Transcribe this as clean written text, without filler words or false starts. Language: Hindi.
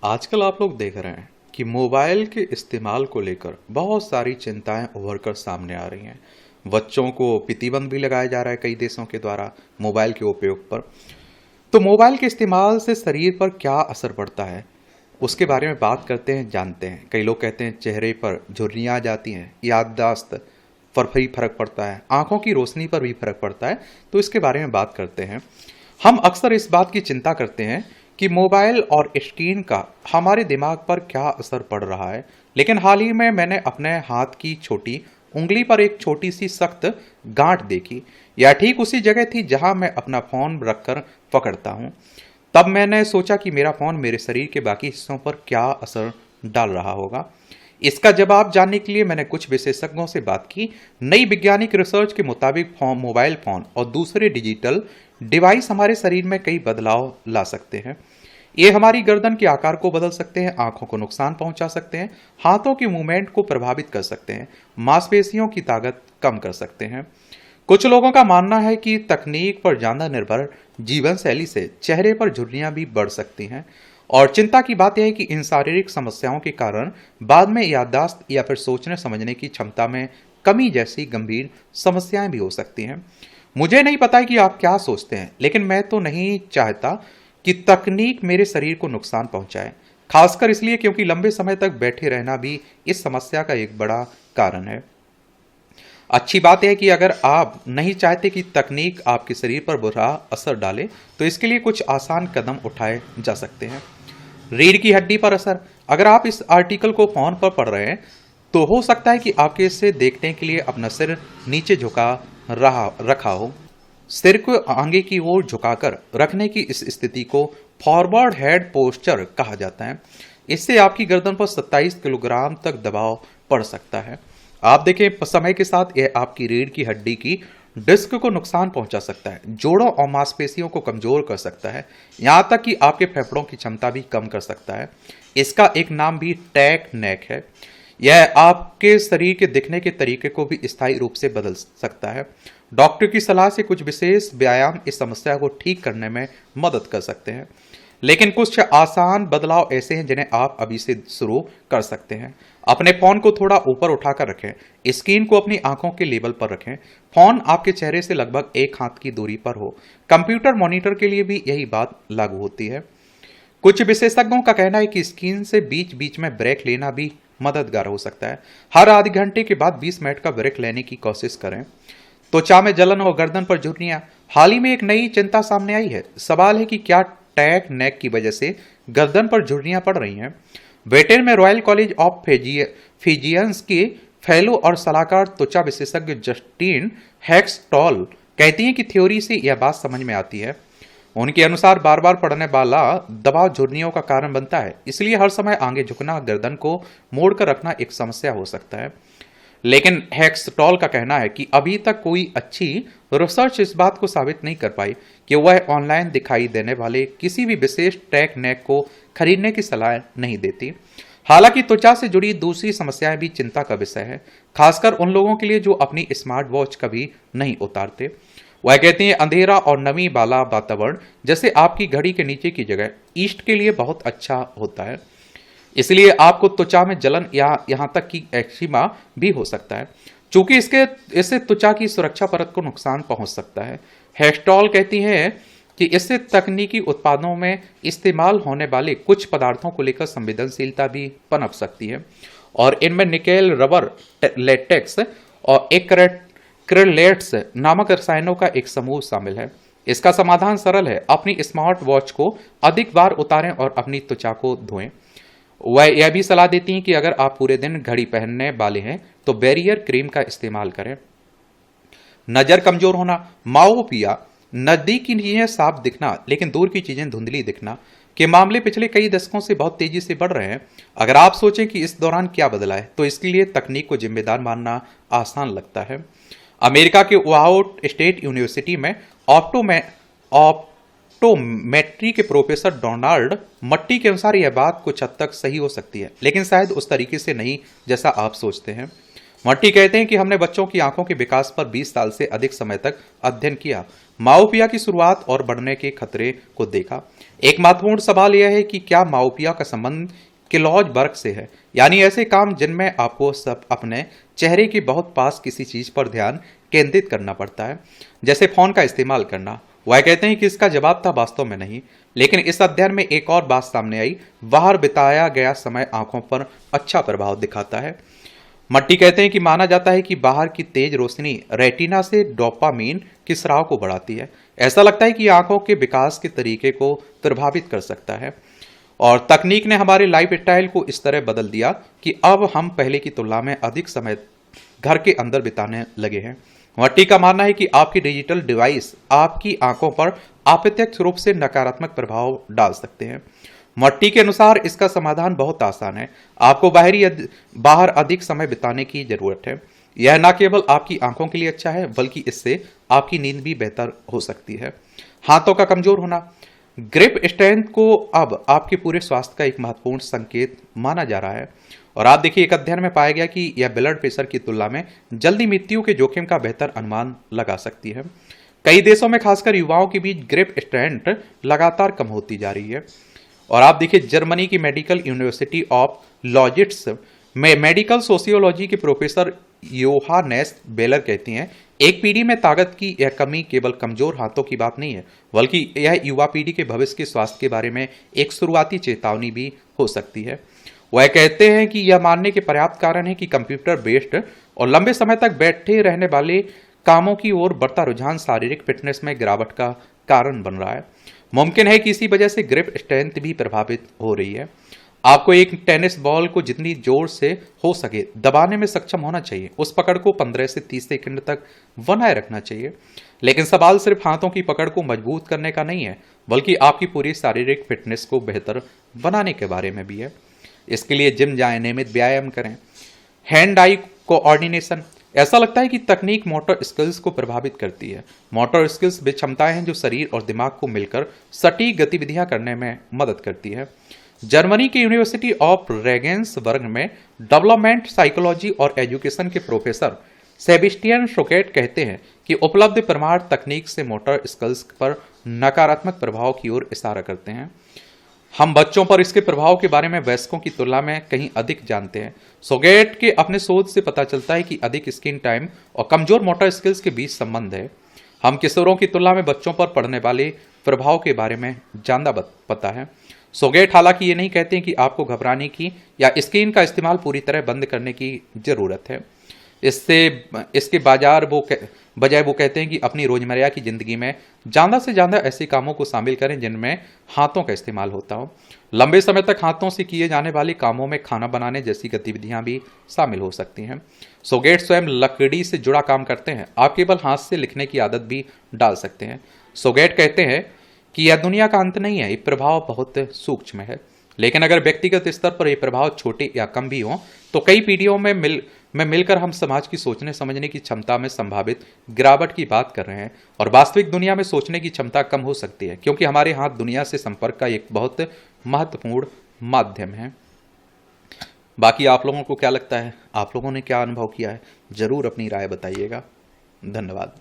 आजकल आप लोग देख रहे हैं कि मोबाइल के इस्तेमाल को लेकर बहुत सारी चिंताएं उभर कर सामने आ रही हैं। बच्चों को प्रतिबंध भी लगाया जा रहा है कई देशों के द्वारा मोबाइल के उपयोग पर। तो मोबाइल के इस्तेमाल से शरीर पर क्या असर पड़ता है, उसके बारे में बात करते हैं, जानते हैं। कई लोग कहते हैं चेहरे पर झुर्रियाँ आ जाती हैं, याददाश्त पर भी फर्क पड़ता है, आंखों की रोशनी पर भी फर्क पड़ता है। तो इसके बारे में बात करते हैं। हम अक्सर इस बात की चिंता करते हैं कि मोबाइल और स्क्रीन का हमारे दिमाग पर क्या असर पड़ रहा है। लेकिन हाल ही में मैंने अपने हाथ की छोटी उंगली पर एक छोटी सी सख्त गांठ देखी। यह ठीक उसी जगह थी जहां मैं अपना फोन रखकर पकड़ता हूं। तब मैंने सोचा कि मेरा फोन मेरे शरीर के बाकी हिस्सों पर क्या असर डाल रहा होगा। इसका जवाब जानने के लिए मैंने कुछ विशेषज्ञों से बात की। नई वैज्ञानिक रिसर्च के मुताबिक मोबाइल फोन और दूसरे डिजिटल डिवाइस हमारे शरीर में कई बदलाव ला सकते हैं। ये हमारी गर्दन के आकार को बदल सकते हैं, आंखों को नुकसान पहुंचा सकते हैं, हाथों की मूवमेंट को प्रभावित कर सकते हैं, मांसपेशियों की ताकत कम कर सकते हैं। कुछ लोगों का मानना है कि तकनीक पर ज्यादा निर्भर जीवन शैली से चेहरे पर झुर्रियां भी बढ़ सकती हैं। और चिंता की बात यह है कि इन शारीरिक समस्याओं के कारण बाद में याददाश्त या फिर सोचने समझने की क्षमता में कमी जैसी गंभीर समस्याएं भी हो सकती हैं। मुझे नहीं पता कि आप क्या सोचते हैं, लेकिन मैं तो नहीं चाहता कि तकनीक मेरे शरीर को नुकसान पहुंचाए, खासकर इसलिए क्योंकि लंबे समय तक बैठे रहना भी इस समस्या का एक बड़ा कारण है। अच्छी बात है कि अगर आप नहीं चाहते कि तकनीक आपके शरीर पर बुरा असर डाले, तो इसके लिए कुछ आसान कदम उठाए जा सकते हैं। रीढ़ की हड्डी पर असर। अगर आप इस आर्टिकल को फोन पर पढ़ रहे हैं, तो हो सकता है कि आपके इसे देखने के लिए अपना सिर नीचे झुका रखा हो। सिर को आगे की ओर झुकाकर रखने की इस स्थिति को फॉरवर्ड हेड पोस्चर कहा जाता है। इससे आपकी गर्दन पर 27 किलोग्राम तक दबाव पड़ सकता है। आप देखें, समय के साथ यह आपकी रीढ़ की हड्डी की डिस्क को नुकसान पहुंचा सकता है, जोड़ों और मांसपेशियों को कमजोर कर सकता है, यहां तक कि आपके फेफड़ों की क्षमता भी कम कर सकता है। इसका एक नाम भी टैक नेक है। यह आपके शरीर के दिखने के तरीके को भी स्थायी रूप से बदल सकता है। डॉक्टर की सलाह से कुछ विशेष व्यायाम इस समस्या को ठीक करने में मदद कर सकते हैं। लेकिन कुछ आसान बदलाव ऐसे हैं जिन्हें आप अभी से शुरू कर सकते हैं। अपने फोन को थोड़ा ऊपर उठाकर रखें, स्क्रीन को अपनी आंखों के लेवल पर रखें। फोन आपके चेहरे से लगभग एक हाथ की दूरी पर हो। कंप्यूटर मॉनिटर के लिए भी यही बात लागू होती है। कुछ विशेषज्ञों का कहना है कि स्क्रीन से बीच बीच में ब्रेक लेना भी मददगार हो सकता है। हर आधे घंटे के बाद 20 मिनट का ब्रेक लेने की कोशिश करें। त्वचा में जलन और गर्दन पर झुर्रियां। हाल ही में एक नई चिंता सामने आई है। सवाल है कि क्या टैक नेक की वजह से गर्दन पर झुर्रियां पड़ रही हैं। ब्रिटेन में रॉयल कॉलेज ऑफ फिजिशियंस के फेलो और सलाहकार त्वचा विशेषज्ञ जस्टिन हैक्सटॉल कहती हैं कि थ्योरी से यह बात समझ में आती है। उनके अनुसार बार बार पड़ने वाला दबाव झुर्रियों का कारण बनता है, इसलिए हर समय आगे झुकना, गर्दन को मोड़कर रखना एक समस्या हो सकता है। लेकिन हैक्सटॉल का कहना है कि अभी तक कोई अच्छी रिसर्च इस बात को साबित नहीं कर पाई कि वह ऑनलाइन दिखाई देने वाले किसी भी विशेष टैक नेक को खरीदने की सलाह नहीं देती। हालांकि त्वचा से जुड़ी दूसरी समस्याएं भी चिंता का विषय है, खासकर उन लोगों के लिए जो अपनी स्मार्ट वॉच कभी नहीं उतारते। वह कहती हैं अंधेरा और नमी वाला वातावरण, जैसे आपकी घड़ी के नीचे की जगह, ईस्ट के लिए बहुत अच्छा होता है। इसलिए आपको त्वचा में जलन या यहां तक कि एक्जिमा भी हो सकता है, चूंकि इससे त्वचा की सुरक्षा परत को नुकसान पहुंच सकता है। हेक्सटॉल कहती हैं कि इससे तकनीकी उत्पादों में इस्तेमाल होने वाले कुछ पदार्थों को लेकर संवेदनशीलता भी पनप सकती है, और इनमें निकेल, रबर, लेटेक्स और एक्रेलेट्स नामक रसायनों का एक समूह शामिल है। इसका समाधान सरल है, अपनी स्मार्ट वॉच को अधिक बार उतारें और अपनी त्वचा को धोएं। वह यह भी सलाह देती हैं कि अगर आप पूरे दिन घड़ी पहनने वाले हैं तो बैरियर क्रीम का इस्तेमाल करें। नजर कमजोर होना, माओपिया, नजदीक की चीजें साफ दिखना लेकिन दूर की चीजें धुंधली दिखना के मामले पिछले कई दशकों से बहुत तेजी से बढ़ रहे हैं। अगर आप सोचें कि इस दौरान क्या बदला है, तो इसके लिए तकनीक को जिम्मेदार मानना आसान लगता है। अमेरिका के ओहायो स्टेट यूनिवर्सिटी में ऑप्टोमेट्री के प्रोफेसर डोनाल्ड मट्टी के अनुसार यह बात कुछ हद तक सही हो सकती है, लेकिन शायद उस तरीके से नहीं जैसा आप सोचते हैं। मट्टी कहते हैं कि हमने बच्चों की आंखों के विकास पर 20 साल से अधिक समय तक अध्ययन किया। माओपिया की शुरुआत और बढ़ने के खतरे को देखा। एक महत्वपूर्ण सवाल यह है कि क्या माओपिया का संबंध किलॉज वर्क से है, यानी ऐसे काम जिनमें आपको सब अपने चेहरे के बहुत पास किसी चीज पर ध्यान केंद्रित करना पड़ता है, जैसे फोन का इस्तेमाल करना। वह कहते हैं कि इसका जवाब था वास्तव में नहीं, लेकिन इस अध्ययन में एक और बात सामने आई, बाहर बिताया गया समय आंखों पर अच्छा प्रभाव दिखाता है। मट्टी कहते हैं कि माना जाता है कि बाहर की तेज रोशनी रेटिना से डोपामीन के स्राव को बढ़ाती है। ऐसा लगता है कि आंखों के विकास के तरीके को प्रभावित कर सकता है। और तकनीक ने हमारे लाइफ स्टाइल को इस तरह बदल दिया कि अब हम पहले की तुलना में अधिक समय घर के अंदर बिताने लगे हैं। मट्टी का मानना है कि आपकी डिजिटल डिवाइस आपकी आंखों पर अप्रत्यक्ष रूप से नकारात्मक प्रभाव डाल सकते हैं। मट्टी के अनुसार इसका समाधान बहुत आसान है। आपको बाहर अधिक समय बिताने की जरूरत है। यह न केवल आपकी आंखों के लिए अच्छा है, बल्कि इससे आपकी नींद भी बेहतर हो सकती है। हाथों का कमजोर होना, ग्रिप स्ट्रेंथ को अब आपके पूरे स्वास्थ्य का एक महत्वपूर्ण संकेत माना जा रहा है। और आप देखिए, एक अध्ययन में पाया गया कि यह ब्लड प्रेशर की तुलना में जल्दी मृत्यु के जोखिम का बेहतर अनुमान लगा सकती है। कई देशों में खासकर युवाओं के बीच ग्रिप स्ट्रेंथ लगातार कम होती जा रही है। और आप देखिए, जर्मनी की मेडिकल यूनिवर्सिटी ऑफ लॉजिट्स में मेडिकल सोशियोलॉजी के प्रोफेसर योहानेस बेलर कहती हैं, एक पीढ़ी में ताकत की यह कमी केवल कमजोर हाथों की बात नहीं है, बल्कि यह युवा पीढ़ी के भविष्य के स्वास्थ्य के बारे में एक शुरुआती चेतावनी भी हो सकती है। वह कहते हैं कि यह मानने के पर्याप्त कारण है कि कंप्यूटर बेस्ड और लंबे समय तक बैठे रहने वाले कामों की ओर बढ़ता रुझान शारीरिक फिटनेस में गिरावट का कारण बन रहा है। मुमकिन है कि इसी वजह से ग्रिप स्ट्रेंथ भी प्रभावित हो रही है। आपको एक टेनिस बॉल को जितनी जोर से हो सके दबाने में सक्षम होना चाहिए। उस पकड़ को 15 से 30 सेकंड तक बनाए रखना चाहिए। लेकिन सवाल सिर्फ हाथों की पकड़ को मजबूत करने का नहीं है, बल्कि आपकी पूरी शारीरिक फिटनेस को बेहतर बनाने के बारे में भी है। इसके लिए जिम जाएं, नियमित व्यायाम करें। हैंड आई कोऑर्डिनेशन, ऐसा लगता है कि तकनीक मोटर स्किल्स को प्रभावित करती है। मोटर स्किल्स वे क्षमताएं हैं जो शरीर और दिमाग को मिलकर सटीक गतिविधियां करने में मदद करती है। जर्मनी के यूनिवर्सिटी ऑफ रेगेंसबर्ग में डेवलपमेंट साइकोलॉजी और एजुकेशन के प्रोफेसर सेबेस्टियन शोकेट कहते हैं कि उपलब्ध प्रमाण तकनीक से मोटर स्किल्स पर नकारात्मक प्रभाव की ओर इशारा करते हैं। हम बच्चों पर इसके प्रभाव के बारे में वयस्कों की तुलना में कहीं अधिक जानते हैं। सोगेट के अपने शोध से पता चलता है कि अधिक स्क्रीन टाइम और कमजोर मोटर स्किल्स के बीच संबंध है। हम किशोरों की तुलना में बच्चों पर पड़ने वाले प्रभाव के बारे में ज्यादा पता है। सोगेट हालांकि ये नहीं कहते हैं कि आपको घबराने की या स्क्रीन का इस्तेमाल पूरी तरह बंद करने की जरूरत है। इसके बजाय वो कहते हैं कि अपनी रोजमर्रा की जिंदगी में ज्यादा से ज्यादा ऐसे कामों को शामिल करें जिनमें हाथों का इस्तेमाल होता हो। लंबे समय तक हाथों से किए जाने वाले कामों में खाना बनाने जैसी गतिविधियां भी शामिल हो सकती हैं। सोगेट स्वयं लकड़ी से जुड़ा काम करते हैं। आप केवल हाथ से लिखने की आदत भी डाल सकते हैं। सोगेट कहते हैं कि यह दुनिया का अंत नहीं है, ये प्रभाव बहुत सूक्ष्म है। लेकिन अगर व्यक्तिगत स्तर पर ये प्रभाव छोटे या कम भी हों, तो कई पीढ़ियों में मिलकर हम समाज की सोचने समझने की क्षमता में संभावित गिरावट की बात कर रहे हैं। और वास्तविक दुनिया में सोचने की क्षमता कम हो सकती है, क्योंकि हमारे हाथ दुनिया से संपर्क का एक बहुत महत्वपूर्ण माध्यम है। बाकी आप लोगों को क्या लगता है? आप लोगों ने क्या अनुभव किया है? जरूर अपनी राय बताइएगा। धन्यवाद।